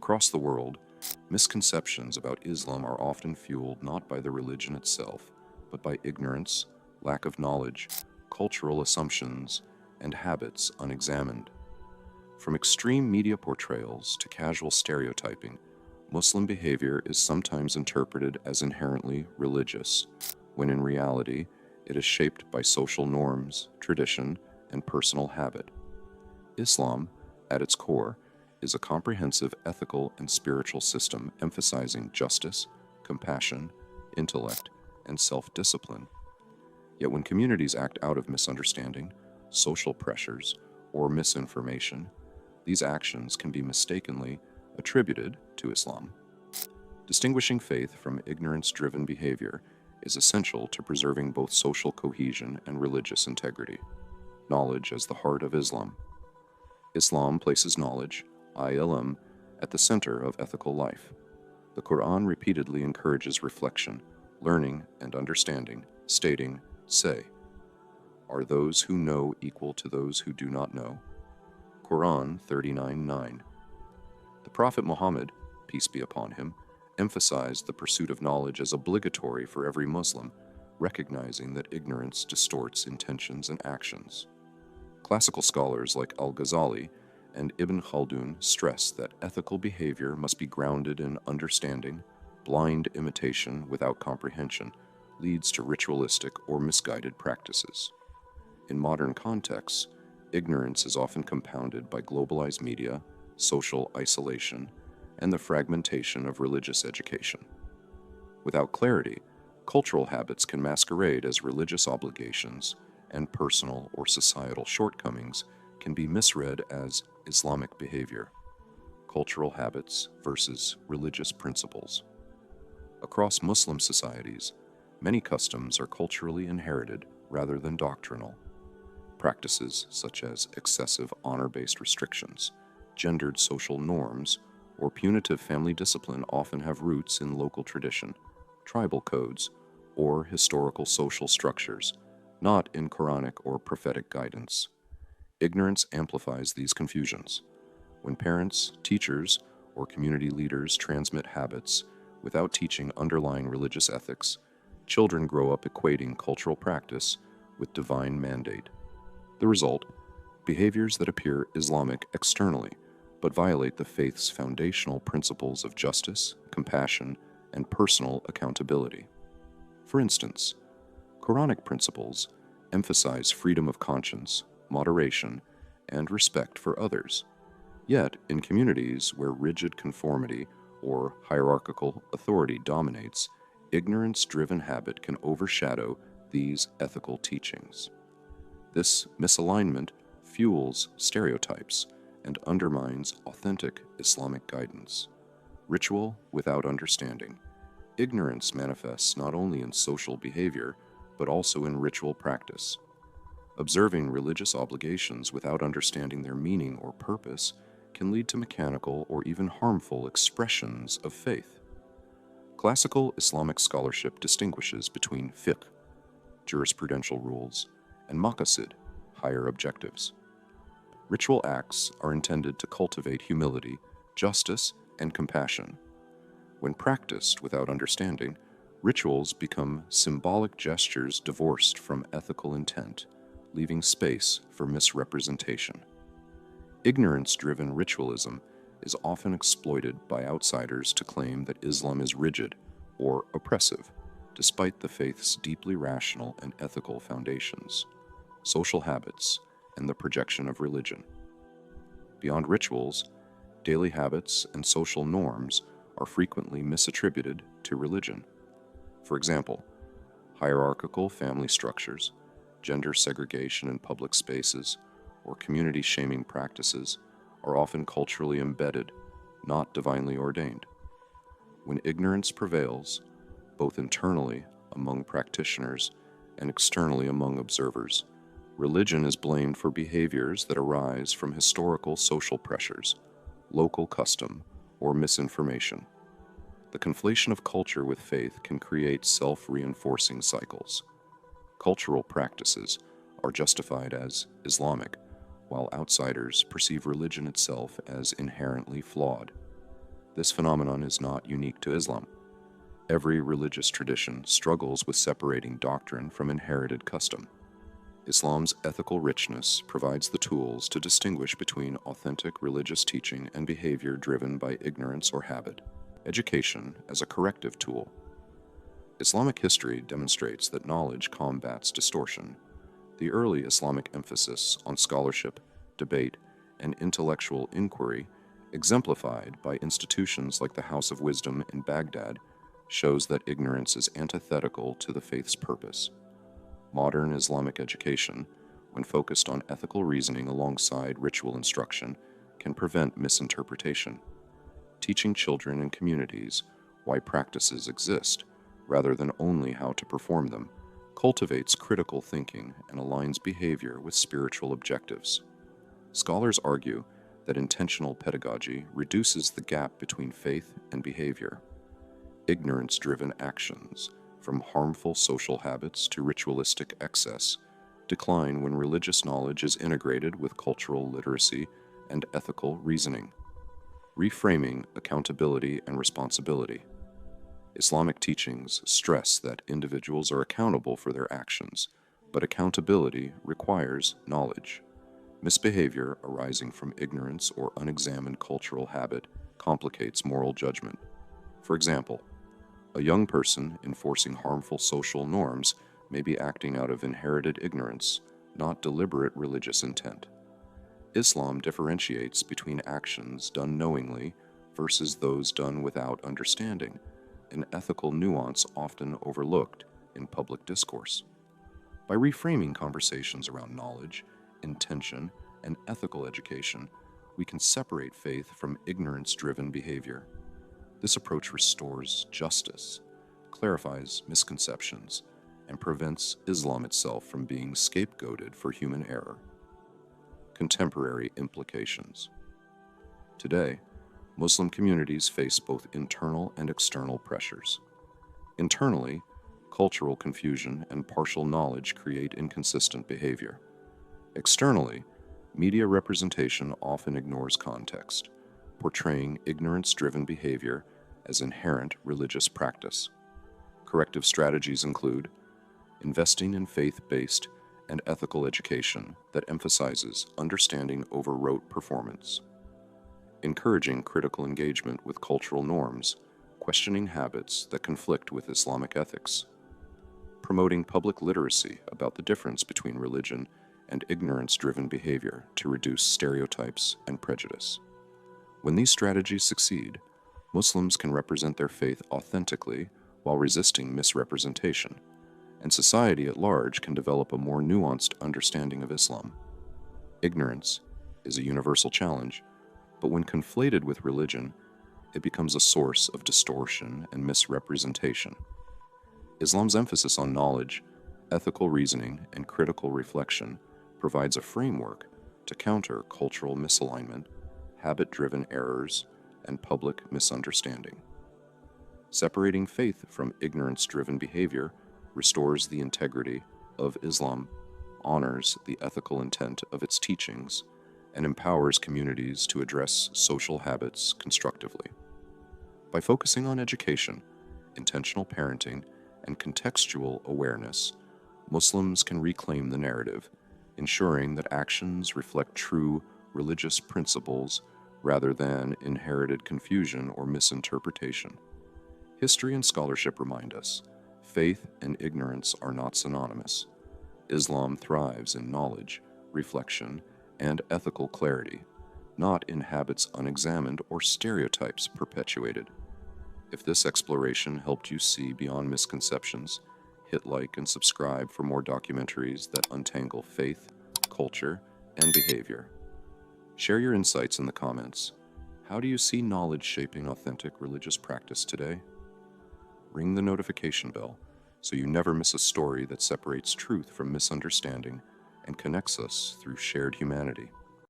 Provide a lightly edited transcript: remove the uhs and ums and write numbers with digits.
Across the world, misconceptions about Islam are often fueled not by the religion itself, but by ignorance, lack of knowledge, cultural assumptions, and habits unexamined. From extreme media portrayals to casual stereotyping, Muslim behavior is sometimes interpreted as inherently religious, when in reality, it is shaped by social norms, tradition, and personal habit. Islam, at its core, is a comprehensive ethical and spiritual system emphasizing justice, compassion, intellect, and self-discipline. Yet when communities act out of misunderstanding, social pressures, or misinformation, these actions can be mistakenly attributed to Islam. Distinguishing faith from ignorance-driven behavior is essential to preserving both social cohesion and religious integrity. Knowledge as the heart of Islam. Islam places knowledge, ilm, at the center of ethical life. The Quran repeatedly encourages reflection, learning, and understanding, stating, "Say, are those who know equal to those who do not know?" Quran 39:9. The Prophet Muhammad, peace be upon him, emphasized the pursuit of knowledge as obligatory for every Muslim, recognizing that ignorance distorts intentions and actions. Classical scholars like Al-Ghazali and Ibn Khaldun stress that ethical behavior must be grounded in understanding. Blind imitation without comprehension leads to ritualistic or misguided practices. In modern contexts, ignorance is often compounded by globalized media, social isolation, and the fragmentation of religious education. Without clarity, cultural habits can masquerade as religious obligations, and personal or societal shortcomings can be misread as Islamic behavior. Cultural habits versus religious principles. Across Muslim societies, many customs are culturally inherited rather than doctrinal. Practices such as excessive honor-based restrictions, gendered social norms, or punitive family discipline often have roots in local tradition, tribal codes, or historical social structures, not in Quranic or prophetic guidance. Ignorance amplifies these confusions. When parents, teachers, or community leaders transmit habits without teaching underlying religious ethics, children grow up equating cultural practice with divine mandate. The result, behaviors that appear Islamic externally, but violate the faith's foundational principles of justice, compassion, and personal accountability. For instance, Quranic principles emphasize freedom of conscience, moderation, and respect for others. Yet, in communities where rigid conformity or hierarchical authority dominates, ignorance-driven habit can overshadow these ethical teachings. This misalignment fuels stereotypes and undermines authentic Islamic guidance. Ritual without understanding. Ignorance manifests not only in social behavior, but also in ritual practice. Observing religious obligations without understanding their meaning or purpose can lead to mechanical or even harmful expressions of faith. Classical Islamic scholarship distinguishes between fiqh, jurisprudential rules, and maqasid, higher objectives. Ritual acts are intended to cultivate humility, justice, and compassion. When practiced without understanding, rituals become symbolic gestures divorced from ethical intent, leaving space for misrepresentation. Ignorance-driven ritualism is often exploited by outsiders to claim that Islam is rigid or oppressive, despite the faith's deeply rational and ethical foundations, social habits, and the projection of religion. Beyond rituals, daily habits and social norms are frequently misattributed to religion. For example, hierarchical family structures, gender segregation in public spaces, or community shaming practices are often culturally embedded, not divinely ordained. When ignorance prevails, both internally among practitioners and externally among observers, religion is blamed for behaviors that arise from historical social pressures, local custom, or misinformation. The conflation of culture with faith can create self-reinforcing cycles. Cultural practices are justified as Islamic, while outsiders perceive religion itself as inherently flawed. This phenomenon is not unique to Islam. Every religious tradition struggles with separating doctrine from inherited custom. Islam's ethical richness provides the tools to distinguish between authentic religious teaching and behavior driven by ignorance or habit. Education as a corrective tool. Islamic history demonstrates that knowledge combats distortion. The early Islamic emphasis on scholarship, debate, and intellectual inquiry, exemplified by institutions like the House of Wisdom in Baghdad, shows that ignorance is antithetical to the faith's purpose. Modern Islamic education, when focused on ethical reasoning alongside ritual instruction, can prevent misinterpretation. Teaching children and communities why practices exist, rather than only how to perform them, cultivates critical thinking and aligns behavior with spiritual objectives. Scholars argue that intentional pedagogy reduces the gap between faith and behavior. Ignorance-driven actions, from harmful social habits to ritualistic excess, decline when religious knowledge is integrated with cultural literacy and ethical reasoning. Reframing accountability and responsibility. Islamic teachings stress that individuals are accountable for their actions, but accountability requires knowledge. Misbehavior arising from ignorance or unexamined cultural habit complicates moral judgment. For example, a young person enforcing harmful social norms may be acting out of inherited ignorance, not deliberate religious intent. Islam differentiates between actions done knowingly versus those done without understanding, an ethical nuance often overlooked in public discourse. By reframing conversations around knowledge, intention, and ethical education, we can separate faith from ignorance-driven behavior. This approach restores justice, clarifies misconceptions, and prevents Islam itself from being scapegoated for human error. Contemporary implications. Today, Muslim communities face both internal and external pressures. Internally, cultural confusion and partial knowledge create inconsistent behavior. Externally, media representation often ignores context, portraying ignorance-driven behavior as inherent religious practice. Corrective strategies include investing in faith-based and ethical education that emphasizes understanding over rote performance, encouraging critical engagement with cultural norms, questioning habits that conflict with Islamic ethics, promoting public literacy about the difference between religion and ignorance-driven behavior to reduce stereotypes and prejudice. When these strategies succeed, Muslims can represent their faith authentically while resisting misrepresentation, and society at large can develop a more nuanced understanding of Islam. Ignorance is a universal challenge, but when conflated with religion, it becomes a source of distortion and misrepresentation. Islam's emphasis on knowledge, ethical reasoning, and critical reflection provides a framework to counter cultural misalignment, habit-driven errors, and public misunderstanding. Separating faith from ignorance-driven behavior restores the integrity of Islam, honors the ethical intent of its teachings, and empowers communities to address social habits constructively. By focusing on education, intentional parenting, and contextual awareness, Muslims can reclaim the narrative, ensuring that actions reflect true religious principles rather than inherited confusion or misinterpretation. History and scholarship remind us, faith and ignorance are not synonymous. Islam thrives in knowledge, reflection, and ethical clarity, not in habits unexamined or stereotypes perpetuated. If this exploration helped you see beyond misconceptions, hit like and subscribe for more documentaries that untangle faith, culture, and behavior. Share your insights in the comments. How do you see knowledge shaping authentic religious practice today? Ring the notification bell so you never miss a story that separates truth from misunderstanding and connects us through shared humanity.